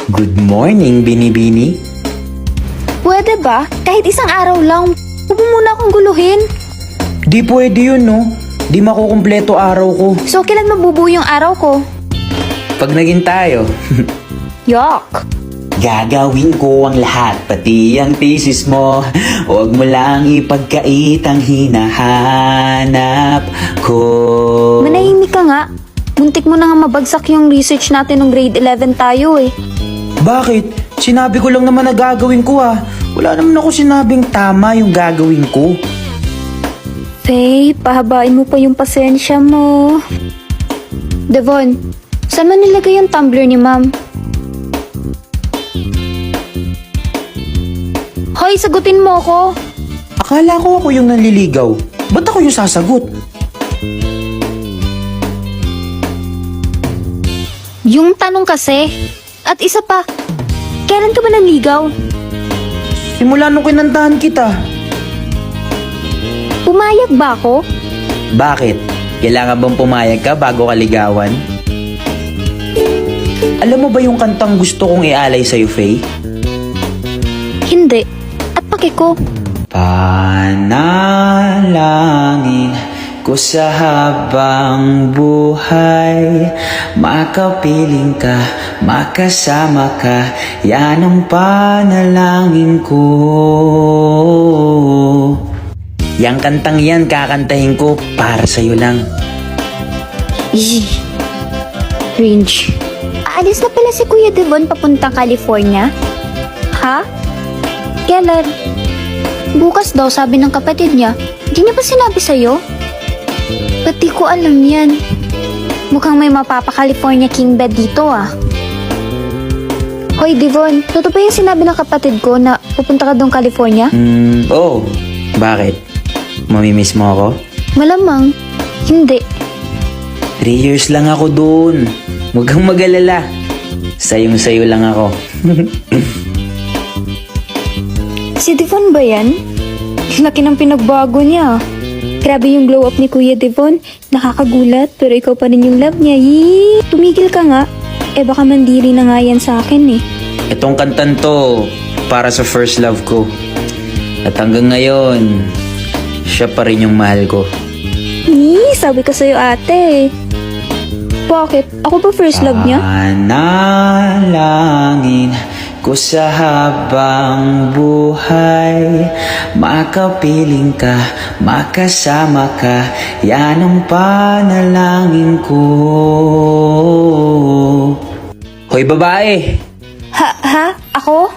Good morning, Binibini. Pwede ba? Kahit isang araw lang. Huwag mo muna akong guluhin. Di pwede yun, no? Di makukumpleto araw ko. So, kailan mabubuo yung araw ko? Pag naging tayo, Yuck! gagawin ko ang lahat, pati ang thesis mo. Huwag mo lang ipagkait ang hinahanap ko. Manahimik ka nga. Muntik mo na nga mabagsak yung research natin nung grade 11 tayo eh. Bakit? Sinabi ko lang naman na gagawin ko ah. Wala naman ako sinabing tama yung gagawin ko. Faye, pahabain mo pa yung pasensya mo. Devon, saan mo nilagay yung tumbler ni ma'am? Hoy, sagutin mo ako. Akala ko ako yung nanliligaw. Ba't ako yung sasagot? Yung tanong kasi. At isa pa, kailan ka ba nanligaw? Simula nung kinantahan kita. Pumayag ba ako? Bakit? Kailangan bang pumayag ka bago ka ligawan? Alam mo ba yung kantang gusto kong ialay sa'yo, Faye? Hindi. At paki ko. Panalangin ko sa habang buhay, makapiling ka, makasama ka, yan ang panalangin ko. Yang kantang yan kakantahin ko para sa'yo lang. Eee. Cringe. Aalis na pala si Kuya Devon papuntang California? Ha? Kailan? Bukas daw, sabi ng kapatid niya. Di niya ba sinabi sa'yo? Ba't di ko alam yan? Mukhang may mapapa-California king bed dito ah. Hoy Devon, totoo ba yung sinabi ng kapatid ko na pupunta ka doon California? Oo. Bakit? Mamimiss mo ako? Malamang. Hindi. 3 years lang ako doon. Huwag kang mag-alala. Sayong-sayo lang ako. Si Devon ba yan? Laki ng pinagbago niya. Grabe yung glow up ni Kuya Devon. Nakakagulat, pero ikaw pa rin yung love niya. Yee! Tumigil ka nga. Eh baka mandiri na nga yan sa akin eh. Itong kantan to, para sa first love ko. At hanggang ngayon, siya pa rin yung mahal ko. Yee! Sabi ko sa'yo ate. Bakit? Ako ba first love niya? Panalangin ko sa habang buhay, makapiling ka, makasama ka, yan ang panalangin ko. Hoy babae! Ha? Ako?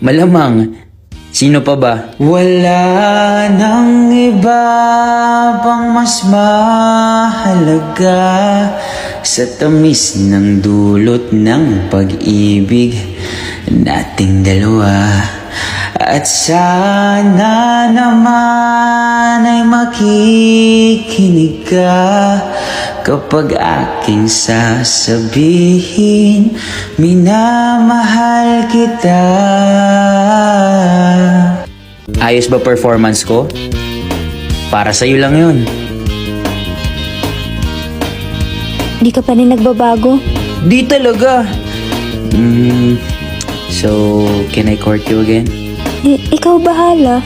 Malamang, sino pa ba? Wala nang iba pang mas mahalaga sa tamis ng dulot ng pag-ibig nating dalawa. At sana naman ay makikinig ka kapag aking sasabihin, minamahal kita. Ayos ba performance ko? Para sa'yo lang yun. Di ka pa rin nagbabago. Di talaga. So, can I court you again? Ikaw bahala.